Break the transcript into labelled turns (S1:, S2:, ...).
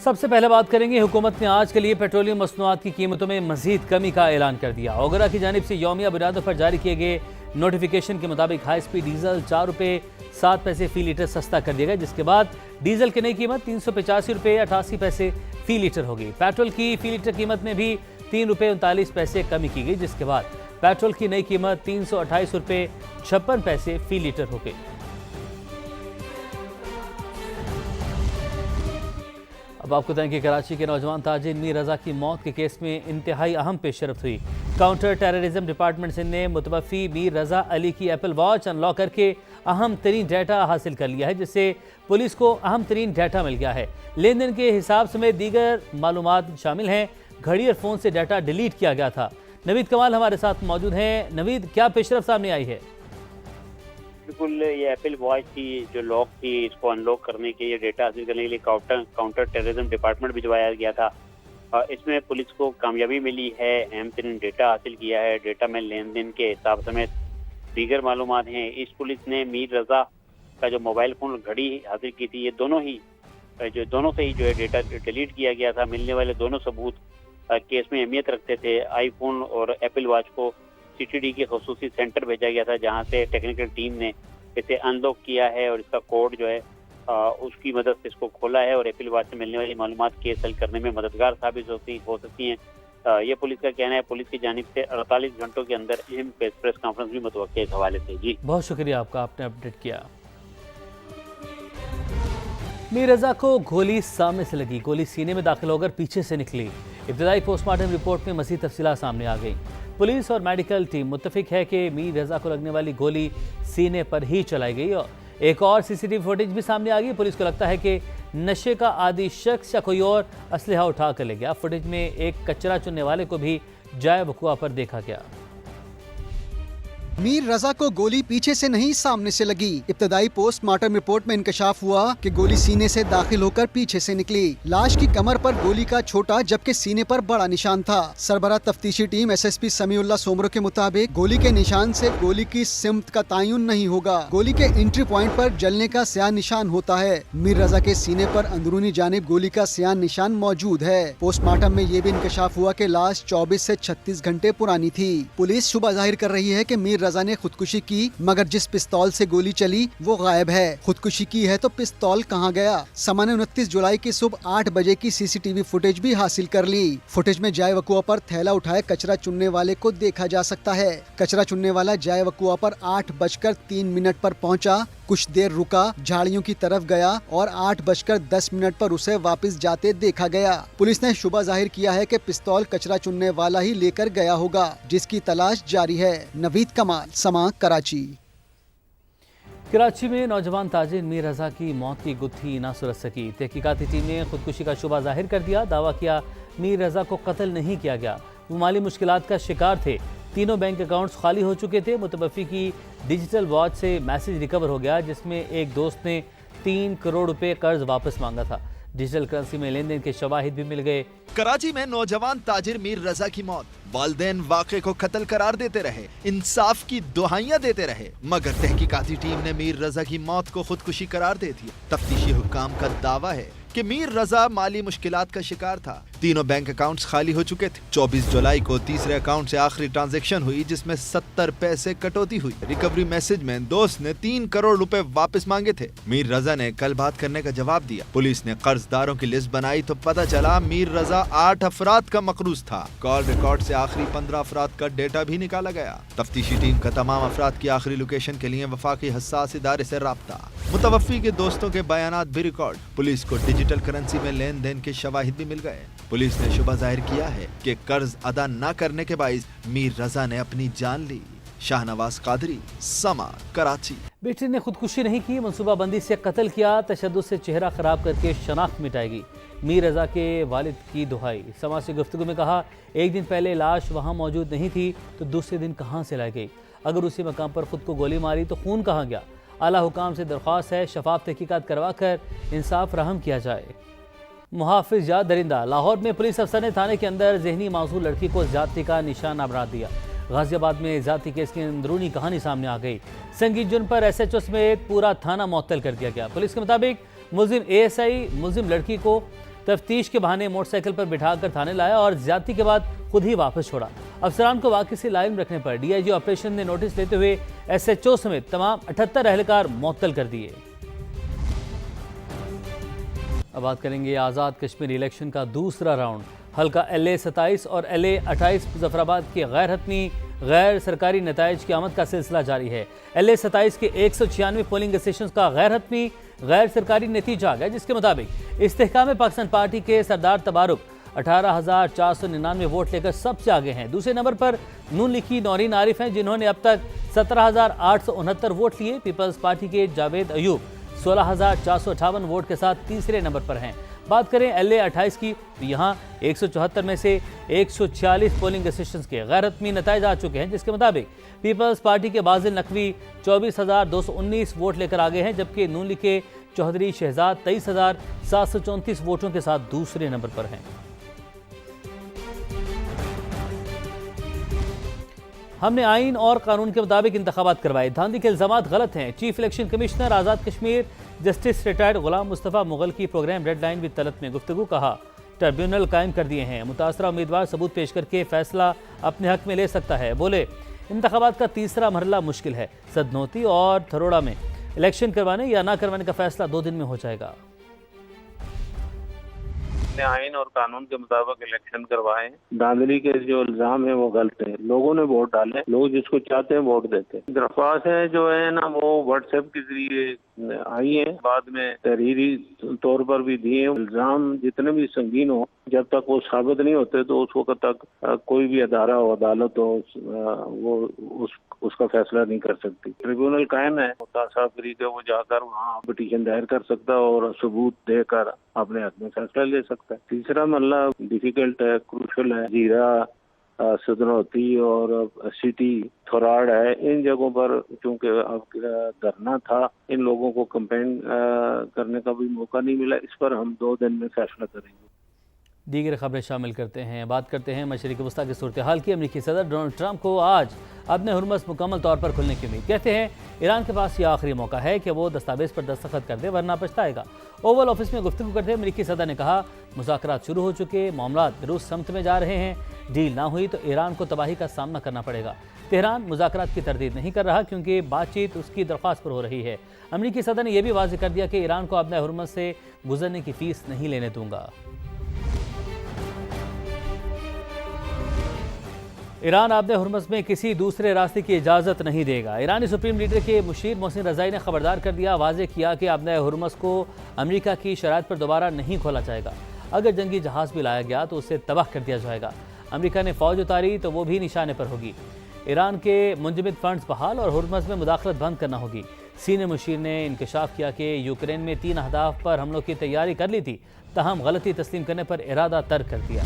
S1: सबसे पहले बात करेंगे, हुकूमत ने आज के लिए पेट्रोलियम मसनूआत की कीमतों में मजीद कमी का ऐलान कर दिया। ओगरा की जानिब से यौमिया बुनियादों पर जारी किए गए नोटिफिकेशन के मुताबिक हाई स्पीड डीजल 4 रुपये 7 पैसे फी लीटर सस्ता कर दिया गया, जिसके बाद डीजल की नई कीमत 385 रुपये 88 पैसे फी लीटर होगी। पेट्रोल की फी लीटर कीमत में भी 3 रुपये 39 पैसे कमी की गई, जिसके बाद पेट्रोल की नई कीमत 328 रुपये 56 पैसे फी लीटर हो गई। अब आपको बताएं कि कराची के नौजवान ताजिर मीर रजा की मौत के केस में इंतहाई अहम पेशरफ्त हुई। काउंटर टेररिज्म डिपार्टमेंट सिंध ने मुतवफ़ी मीर रजा अली की एप्पल वॉच अनलॉक करके अहम तरीन डाटा हासिल कर लिया है, जिससे पुलिस को अहम तरीन डाटा मिल गया है। लेन देन के हिसाब समेत दीगर मालूमात शामिल हैं। घड़ी और फ़ोन से डाटा डिलीट किया गया था। नवीद कमाल हमारे साथ मौजूद हैं। नवीद, क्या पेशरफ्त सामने आई है?
S2: बिल्कुल, ये एप्पल वॉच की जो लॉक थी, इसको अनलॉक करने के, ये डेटा हासिल करने के लिए काउंटर टेररिज्म डिपार्टमेंट भिजवाया गया था। इसमें पुलिस को कामयाबी मिली है, अहम तरीन डेटा हासिल किया है। डेटा में लेन देन के हिसाब समेत दीगर मालूमात हैं। इस पुलिस ने मीर रजा का जो मोबाइल फ़ोन और घड़ी हासिल की थी, ये दोनों से ही जो है डेटा डिलीट किया गया था। मिलने वाले दोनों सबूत केस में अहमियत रखते थे। आईफोन और एप्पल वॉच को सीटीडी के खसूसी सेंटर भेजा गया था, जहां से टेक्निकल टीम ने इसे अनलॉक किया है और इसका कोड जो है उसकी मदद से इसको खोला है और एप्पल वॉच से मिलने वाली मालूमात केस हल करने में मददगार साबित हो सकती हैं। ये पुलिस का कहना है। पुलिस की जानिब से 48 घंटों के अंदर अहम प्रेस कॉन्फ्रेंस भी मुतवक्किल इस हवाले से। जी
S1: बहुत शुक्रिया आपका, आपने अपडेट किया। मीर रजा को गोली सामने से लगी, गोली सीने में दाखिल होकर पीछे से निकली। इब्तदाई पोस्टमार्टम रिपोर्ट में मज़ीद तफसीलात सामने आ गई। पुलिस और मेडिकल टीम मुत्तफिक है कि मीर रजा को लगने वाली गोली सीने पर ही चलाई गई और एक और सीसीटीवी फुटेज भी सामने आ गई। पुलिस को लगता है कि नशे का आदी शख्स या कोई और असलहा उठा कर ले गया। फुटेज में एक कचरा चुनने वाले को भी जाए वक़ुआ पर देखा गया।
S3: मीर रजा को गोली पीछे से नहीं सामने से लगी। इब्तदाई पोस्टमार्टम रिपोर्ट में इंकशाफ हुआ कि गोली सीने से दाखिल होकर पीछे से निकली। लाश की कमर पर गोली का छोटा जबकि सीने पर बड़ा निशान था। सरबराह तफ्तीशी टीम एसएसपी समीउल्लाह सोमरो के मुताबिक गोली के निशान से गोली की सिमत का तयन नहीं होगा। गोली के एंट्री पॉइंट पर जलने का स्याह निशान होता है। मीर रजा के सीने पर अंदरूनी जानिब गोली का स्याह निशान मौजूद है। पोस्टमार्टम में ये भी इंकशाफ हुआ कि लाश 24 से 36 घंटे पुरानी थी। पुलिस शुबा जाहिर कर रही है कि मीर रजा ने खुदकुशी की, मगर जिस पिस्तौल से गोली चली वो गायब है। खुदकुशी की है तो पिस्तौल कहां गया? सामान्य 29 जुलाई की सुबह 8 बजे की सीसीटीवी फुटेज भी हासिल कर ली। फुटेज में जाए वकुआ पर थैला उठाए कचरा चुनने वाले को देखा जा सकता है। कचरा चुनने वाला जाए वकुआ पर 8:03 पर पहुंचा, कुछ देर रुका, झाड़ियों की तरफ गया और 8:10 पर उसे वापस जाते देखा गया। पुलिस ने शुबा जाहिर किया है कि पिस्तौल कचरा चुनने वाला ही लेकर गया होगा, जिसकी तलाश जारी है। नवीद कमाल, समा, कराची।
S1: कराची में नौजवान ताजिर मीर रजा की मौत की गुत्थी ना सुलझ सकी। तहकीकाती टीम ने खुदकुशी का शुबा जाहिर कर दिया। दावा किया मीर रजा को कत्ल नहीं किया गया, वो माली मुश्किलात का शिकार थे। तीनों बैंक अकाउंट्स खाली हो चुके थे। मुतवफ़ी की डिजिटल वॉच से मैसेज रिकवर हो गया, जिसमें एक दोस्त ने 3 करोड़ रुपए कर्ज वापस मांगा था। डिजिटल करेंसी में लेन देन के शवाहिद भी मिल गए।
S4: कराची में नौजवान ताजिर मीर रजा की मौत, वालिदैन वाक़े को कत्ल करार देते रहे, इंसाफ की दुहाइयां देते रहे, मगर तहकीकाती टीम ने मीर रजा की मौत को खुदकुशी करार दे दिया। तफ्तीशी हुक्काम का दावा है कि मीर रजा माली मुश्किलात का शिकार था। तीनों बैंक अकाउंट्स खाली हो चुके थे। 24 जुलाई को तीसरे अकाउंट से आखिरी ट्रांजैक्शन हुई, जिसमें 70 पैसे कटौती हुई। रिकवरी मैसेज में दोस्त ने 3 करोड़ रुपए वापस मांगे थे। मीर रजा ने कल बात करने का जवाब दिया। पुलिस ने कर्जदारों की लिस्ट बनाई तो पता चला मीर रजा 8 अफराद का मकरूज था। कॉल रिकॉर्ड से आखिरी 15 अफराद का डेटा भी निकाला गया। तफ्तीशी टीम का तमाम अफराद की आखिरी लोकेशन के लिए वफाकी हसास इदारे से राब्ता। मुतवफ़ी के दोस्तों के बयानात भी रिकॉर्ड। पुलिस को डिजिटल करेंसी में लेन देन के शवाहिद भी मिल गए। पुलिस ने शुबा जाहिर किया है कि कर्ज अदा न करने के बाइस मीर रजा ने अपनी जान ली। शाहनवाज कादरी, समा, कराची।
S1: बेटे ने खुदकुशी नहीं की, मनसूबाबंदी से कत्ल किया, तशद्दुद से चेहरा खराब करके शनाख्त मिटाएगी। मीर रजा के वालिद की दुहाई। समा से गुफ्तगू में कहा, एक दिन पहले लाश वहाँ मौजूद नहीं थी तो दूसरे दिन कहाँ से लाई गई? अगर उसी मकाम पर खुद को गोली मारी तो खून कहाँ गया? आला हुकाम से दरख्वास्त है शफाफ तहकीकात करवा कर इंसाफ फराहम किया जाए। मुहाफिज या दरिंदा। लाहौर में पुलिस अफसर ने थाने के अंदर जहनी मासूल लड़की को ज्यादती का निशाना बना दिया। गाजियाबाद में ज्यादती केस की अंदरूनी कहानी सामने आ गई। संगीन जुर्म पर SHO समेत पूरा थाना मुअत्तल कर दिया गया। पुलिस के मुताबिक मुलजिम ASI मुलजिम लड़की को तफ्तीश के बहाने मोटरसाइकिल पर बिठाकर थाने लाया और ज्यादती के बाद खुद ही वापस छोड़ा। अफसरान को वाकई से लाइन रखने पर डीआईजी ऑपरेशन ने नोटिस लेते हुए एसएचओ समेत तमाम 78 एहलकार मुअत्तल कर दिए। अब बात करेंगे आज़ाद कश्मीर इलेक्शन का दूसरा राउंड। हल्का LA 27 और LA 28 मुजफ्फराबाद के गैर हतमी गैर सरकारी नताइज की आमद का सिलसिला जारी है। LA 27 के 196 पोलिंग स्टेशन का गैर हतमी गैर सरकारी नतीजा आ गया, जिसके मुताबिक इस्तेहकाम पाकिस्तान पार्टी के सरदार तबारुक 18,499 वोट लेकर सबसे आगे हैं। दूसरे नंबर पर नून लिखी नौरीन आरिफ हैं, जिन्होंने अब तक 17,869 वोट लिए। पीपल्स पार्टी के जावेद अयूब 16,458 वोट के साथ तीसरे नंबर पर हैं। बात करें LA 28 की, तो यहाँ 174 में से 146 पोलिंग स्टेशन के गैर हतमी नताइज आ चुके हैं, जिसके मुताबिक पीपल्स पार्टी के बाजिल नकवी 24,219 वोट लेकर आगे हैं, जबकि नून लीग के चौधरी शहजाद 23,734 वोटों के साथ दूसरे नंबर पर हैं। हमने आइन और कानून के मुताबिक इंतखाबात करवाए, धांधली के इल्जामात गलत हैं। Chief election commissioner Azad Kashmir justice retired Ghulam Mustafa Mughal की programme red line with Talat में गुफ्तगू। कहा, ट्रिब्यूनल कायम कर दिए हैं, मुतासरा उम्मीदवार सबूत पेश करके फैसला अपने हक में ले सकता है। बोले, इंतखाबात का तीसरा मरहला मुश्किल है। सदनौती और थरोड़ा में इलेक्शन करवाने या ना करवाने का फैसला 2 दिन में हो जाएगा।
S5: आइन और कानून के मुताबिक इलेक्शन करवाएं। धांधली के जो इल्जाम है वो गलत है। लोगों ने वोट डाले, लोग जिसको चाहते हैं वोट देते हैं। दरख्वास्तें जो है ना वो व्हाट्सएप के जरिए आई हैं, बाद में तहरीरी तौर पर भी दिए। इल्जाम जितने भी संगीन हो, जब तक वो साबित नहीं होते तो उस वक्त तक कोई भी अदारा हो, अदालत हो, वो उसका फैसला नहीं कर सकती। ट्रिब्यूनल कायम है, मुतासरा फरीक है, वो जाकर वहाँ पिटीशन दायर कर सकता है और सबूत देकर अपने हक में फैसला ले सकता है। तीसरा मसला डिफिकल्ट है, क्रूशल है। जीरा, सदनौती और सिटी थोराड है, इन जगहों पर चूंकि अब धरना था, इन लोगों को कंपेन करने का भी मौका नहीं मिला। इस पर हम 2 दिन में फैसला करेंगे।
S1: दीगर खबरें शामिल करते हैं। बात करते हैं मशरिक़ वस्ता की सूरत हाल की। अमेरिकी सदर डोनाल्ड ट्रंप को आज अपने हुर्मस मुकम्मल तौर पर खुलने की उम्मीद। कहते हैं ईरान के पास यह आखिरी मौका है कि वो दस्तावेज पर दस्तखत कर दे, वरना पछताएगा। ओवल ऑफिस में गुफ्तगू करते अमेरिकी सदर ने कहा, मुज़ाकरात शुरू हो चुके, मामला दुरुस्त समत में जा रहे हैं। डील ना हुई तो ईरान को तबाही का सामना करना पड़ेगा। तेहरान मुज़ाकरात की तरदीद नहीं कर रहा क्योंकि बातचीत उसकी दरख्वास्त पर हो रही है। अमेरिकी सदर ने यह भी वाज़ेह कर दिया कि ईरान को अपने हुर्मस से गुजरने की फीस नहीं लेने दूंगा। ईरान आबद हुर्मस में किसी दूसरे रास्ते की इजाज़त नहीं देगा। ईरानी सुप्रीम लीडर के मुशीर मोहसिन रज़ाई ने खबरदार कर दिया, वाज़ेह किया कि आबद हुर्मस को अमेरिका की शराइत पर दोबारा नहीं खोला जाएगा। अगर जंगी जहाज़ भी लाया गया तो उसे तबाह कर दिया जाएगा। अमेरिका ने फ़ौज उतारी तो वो भी निशाने पर होगी। ईरान के मुंजमद फंड्स बहाल और हुर्मस में मुदाखलत बंद करना होगी। सीनियर मुशीर ने इंकशाफ किया कि यूक्रेन में 3 अहदाफ पर हमलों की तैयारी कर ली थी, तहम गलती तस्लीम करने पर इरादा तर्क कर दिया।